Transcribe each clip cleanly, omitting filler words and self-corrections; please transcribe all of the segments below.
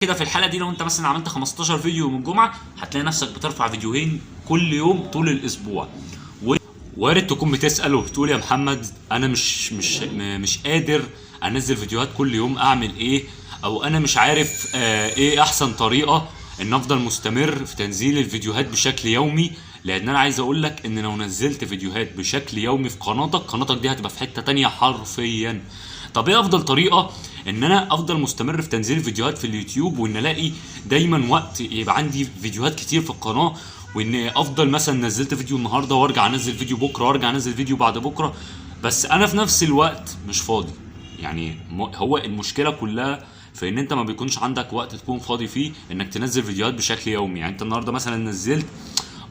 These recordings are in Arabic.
كده في الحلقه دي لو انت مثلا عملت 15 فيديو يوم الجمعه هتلاقي نفسك بترفع فيديوهين كل يوم طول الاسبوع. وارد تكون بتسال وبتقول يا محمد انا مش قادر انزل فيديوهات كل يوم، اعمل ايه؟ او انا مش عارف ايه احسن طريقه ان افضل مستمر في تنزيل الفيديوهات بشكل يومي. لان انا عايز اقول لك ان لو نزلت فيديوهات بشكل يومي في قناتك دي هتبقى في حته تانية حرفيا. طب ايه افضل طريقه ان انا افضل مستمر في تنزيل فيديوهات في اليوتيوب، وان الاقي دايما وقت يبقى عندي فيديوهات كتير في القناه، وان افضل مثلا نزلت فيديو النهارده وارجع انزل فيديو بكره وارجع انزل فيديو بعد بكره، بس انا في نفس الوقت مش فاضي؟ يعني هو المشكله كلها في ان انت ما بيكونش عندك وقت تكون فاضي فيه انك تنزل فيديوهات بشكل يومي. يعني انت النهارده مثلا نزلت،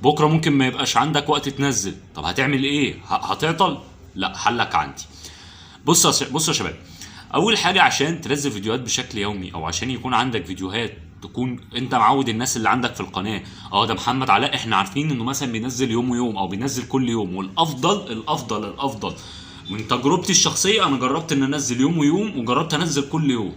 بكره ممكن ما يبقاش عندك وقت تنزل، طب هتعمل ايه؟ هتعطل؟ لا، حلك عندي. بصوا يا شباب، اول حاجه عشان تنزل فيديوهات بشكل يومي او عشان يكون عندك فيديوهات تكون انت معود الناس اللي عندك في القناه، ده محمد علاء احنا عارفين انه مثلا بينزل يوم ويوم او بينزل كل يوم، والافضل الافضل من تجربتي الشخصيه انا جربت ان انزل يوم ويوم وجربت انزل كل يوم.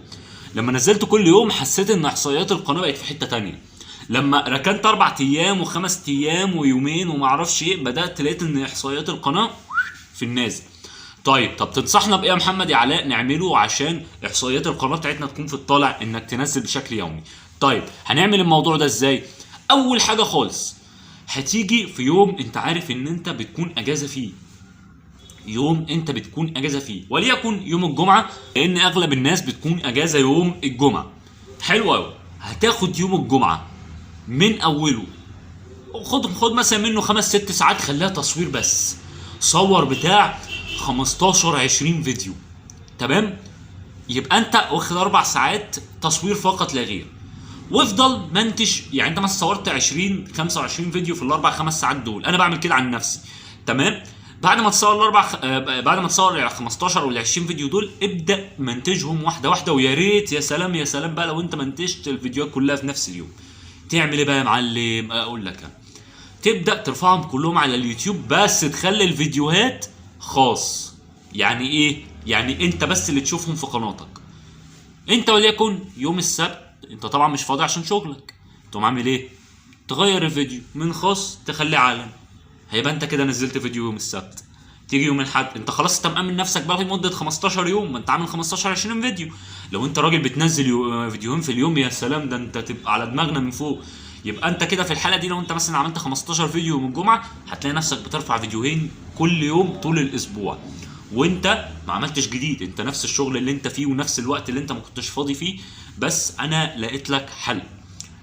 لما نزلت كل يوم حسيت ان احصائيات القناه بقت في حته تانية. لما ركنت 4 ايام و5 ايام ويومين ومعرفش ايه، بدات لقيت ان احصائيات القناه في النازل. طب تنصحنا بايه يا محمد يا علاء نعمله عشان احصائيات القناه بتاعتنا تكون في الطالع انك تنزل بشكل يومي؟ طيب هنعمل الموضوع ده ازاي؟ اول حاجه خالص، هتيجي في يوم انت عارف ان انت بتكون اجازه فيه، وليكن يوم الجمعه، لان اغلب الناس بتكون اجازه يوم الجمعه. حلو قوي. هتاخد يوم الجمعه من اوله، خد مثلا منه 5-6 ساعات خليها تصوير بس، صور بتاع 15-20 فيديو، تمام؟ يبقى انت واخد 4 ساعات تصوير فقط لا غير، وافضل منتج. يعني انت مثلا صورت 20-25 فيديو في الاربع 5 ساعات دول، انا بعمل كده عن نفسي، تمام؟ بعد ما تصور بعد ما تصور ال 15 ولا 20 فيديو دول، ابدا منتجهم واحده واحده. ويا ريت يا سلام يا سلام بقى لو انت منتجت الفيديوهات كلها في نفس اليوم. تعمل ايه بقى يا معلم؟ اقول لك أنا. تبدا ترفعهم كلهم على اليوتيوب، بس تخلي الفيديوهات خاص. يعني ايه؟ يعني انت بس اللي تشوفهم في قناتك انت، وليكن يوم السبت انت طبعا مش فاضي عشان شغلك، تقوم عامل ايه؟ تغير الفيديو من خاص تخليه علني، هيبقى انت كده نزلت فيديو يوم السبت. تيجي يوم الاحد انت خلاص انت مأمن نفسك بقى لمده 15 يوم، ما انت عامل 15-20 فيديو. لو انت راجل بتنزل فيديوهين في اليوم، يا سلام، ده انت تبقى على دماغنا من فوق. يبقى انت كده في الحلقه دي لو انت مثلا عملت 15 فيديو يوم الجمعه هتلاقي نفسك بترفع فيديوهين كل يوم طول الاسبوع، وانت ما عملتش جديد، انت نفس الشغل اللي انت فيه ونفس الوقت اللي انت ما كنتش فاضي فيه، بس انا لقيت لك حل.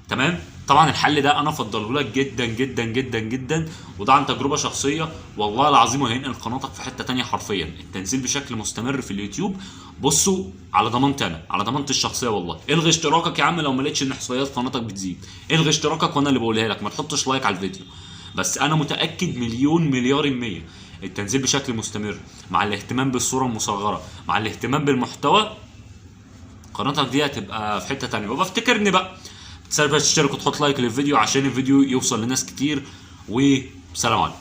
تمام؟ طبعا الحل ده انا افضله لك جدا جدا جدا جدا، وده عن تجربه شخصيه والله العظيم، وهينقل قناتك في حته تانية حرفيا. التنزيل بشكل مستمر في اليوتيوب، بصوا على ضمانتي انا، على ضمانتي الشخصيه والله. الغي اشتراكك يا عم لو ما لقيتش ان احصائيات قناتك بتزيد، الغي اشتراكك وانا اللي بقولها لك، ما تحطش لايك على الفيديو. بس انا متاكد مليون مليار المية التنزيل بشكل مستمر مع الاهتمام بالصوره المصغره مع الاهتمام بالمحتوى، قناتك دي هتبقى في حته تانية. وبفتكرني بقى تشترك وتحط لايك للفيديو عشان الفيديو يوصل لناس كتير، وسلام عليكم.